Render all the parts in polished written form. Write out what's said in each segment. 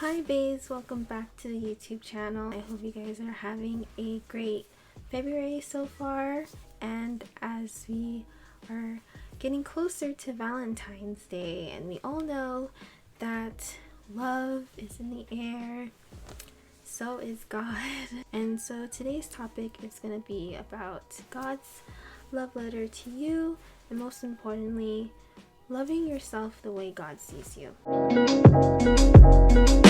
Hi babes, welcome back to the YouTube channel. I hope you guys are having a great February so far, and as we are getting closer to Valentine's Day, and we all know that love is in the air, so is God. And so today's topic is going to be about God's love letter to you, and most importantly, loving yourself the way God sees you.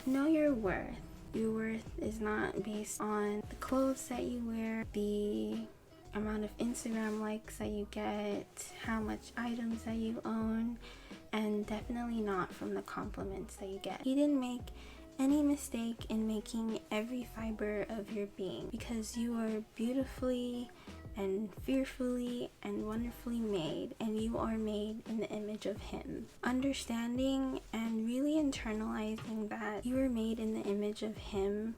Know your worth. Your worth is not based on the clothes that you wear, the amount of Instagram likes that you get, how much items that you own, and definitely not from the compliments that you get. He didn't make any mistake in making every fiber of your being, because you are beautifully and fearfully and wonderfully made, and you are made in the image of Him. Understanding and really internalizing that you are made in the image of Him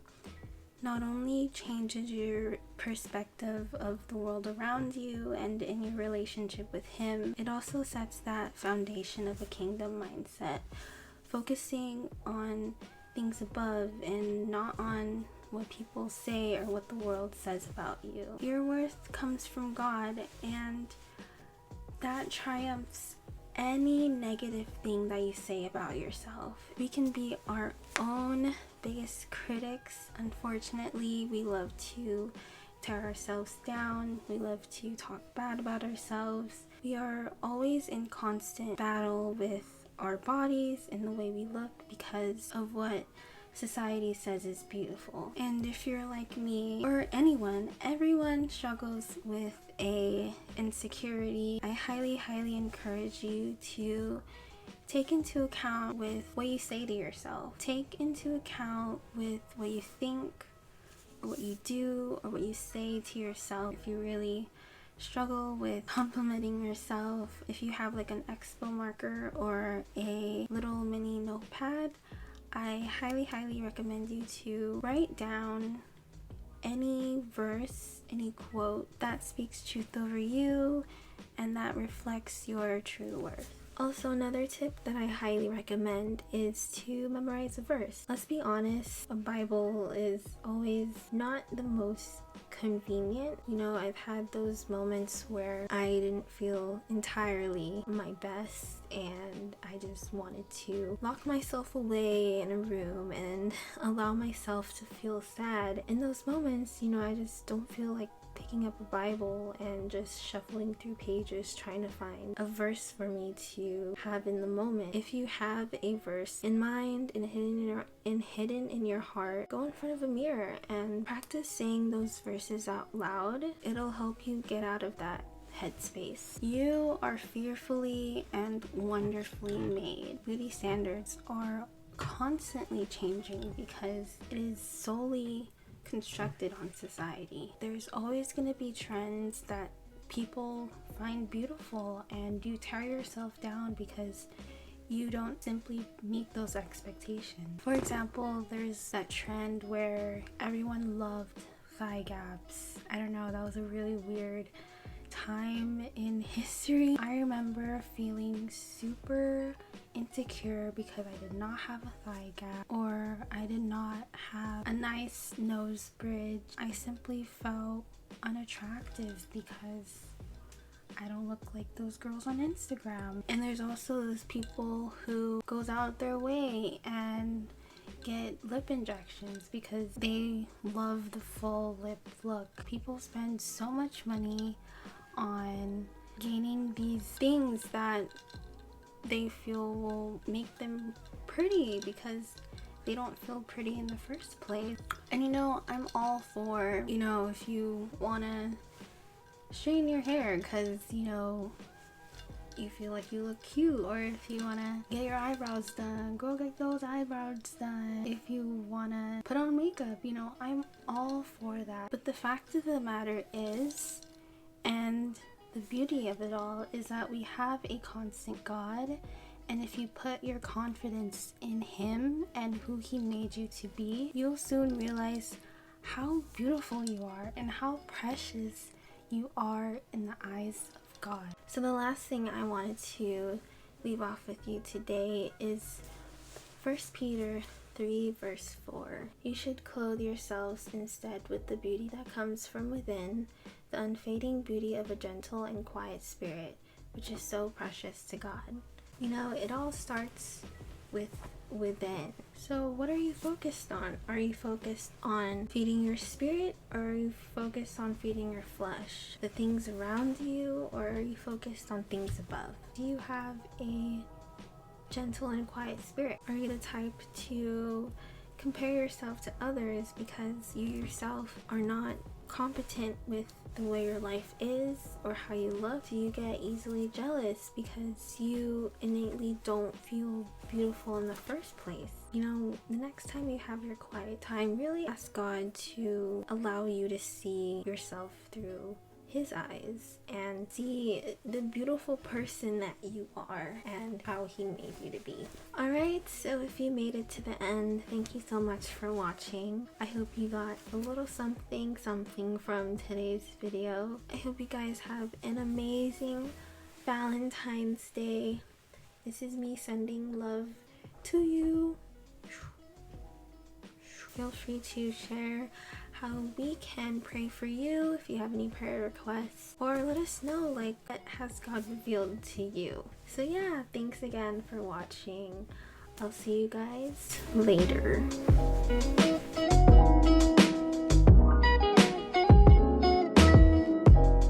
not only changes your perspective of the world around you and in your relationship with Him, it also sets that foundation of a kingdom mindset, focusing on things above and not on what people say or what the world says about you. Your worth comes from God, and that triumphs any negative thing that you say about yourself. We can be our own biggest critics. Unfortunately, we love to tear ourselves down. We love to talk bad about ourselves. We are always in constant battle with our bodies and the way we look because of what society says is beautiful. And if you're like me or anyone, everyone struggles with a insecurity. I highly encourage you to take into account with what you say to yourself. Take into account with what you think or what you do or what you say to yourself. If you really struggle with complimenting yourself, if you have like an expo marker or a little mini notepad, I highly recommend you to write down any verse, any quote that speaks truth over you and that reflects your true worth. Also, another tip that I highly recommend is to memorize a verse. Let's be honest, a Bible is always not the most convenient. You know, I've had those moments where I didn't feel entirely my best and I just wanted to lock myself away in a room and allow myself to feel sad. In those moments, you know, I just don't feel like picking up a Bible and just shuffling through pages trying to find a verse for me to have in the moment. If you have a verse in mind and hidden in your heart, go in front of a mirror and practice saying those verses out loud. It'll help you get out of that headspace. You are fearfully and wonderfully made. Beauty standards are constantly changing because it is solely constructed on society. There's always going to be trends that people find beautiful, and you tear yourself down because you don't simply meet those expectations. For example, there's that trend where everyone loved thigh gaps. I don't know, that was a really weird time in history. I remember feeling super insecure because I did not have a thigh gap or I did not have a nice nose bridge. I simply felt unattractive because I don't look like those girls on Instagram. And there's also those people who goes out their way and get lip injections because they love the full lip look. People spend so much money on gaining these things that they feel will make them pretty because they don't feel pretty in the first place. And you know, I'm all for, you know, if you want to straighten your hair because, you know, you feel like you look cute, or if you want to get your eyebrows done, go get those eyebrows done. If you want to put on makeup, you know, I'm all for that. But the fact of the matter is, and the beauty of it all, is that we have a constant God, and if you put your confidence in Him and who He made you to be, you'll soon realize how beautiful you are and how precious you are in the eyes of God. So the last thing I wanted to leave off with you today is 1 Peter 3 verse 4. You should clothe yourselves instead with the beauty that comes from within, the unfading beauty of a gentle and quiet spirit, which is so precious to God. You know, it all starts with within. So what are you focused on? Are you focused on feeding your spirit, or are you focused on feeding your flesh, the things around you, or are you focused on things above? Do you have a gentle and quiet spirit? Are you the type to compare yourself to others because you yourself are not competent with the way your life is or how you look? Do you get easily jealous because you innately don't feel beautiful in the first place? You know, the next time you have your quiet time, really ask God to allow you to see yourself through His eyes and see the beautiful person that you are and how He made you to be. Alright, so if you made it to the end, thank you so much for watching. I hope you got a little something from today's video. I hope you guys have an amazing Valentine's Day. This is me sending love to you. Feel free to share how we can pray for you if you have any prayer requests, or let us know like what has God revealed to you. So yeah, thanks again for watching. I'll see you guys later.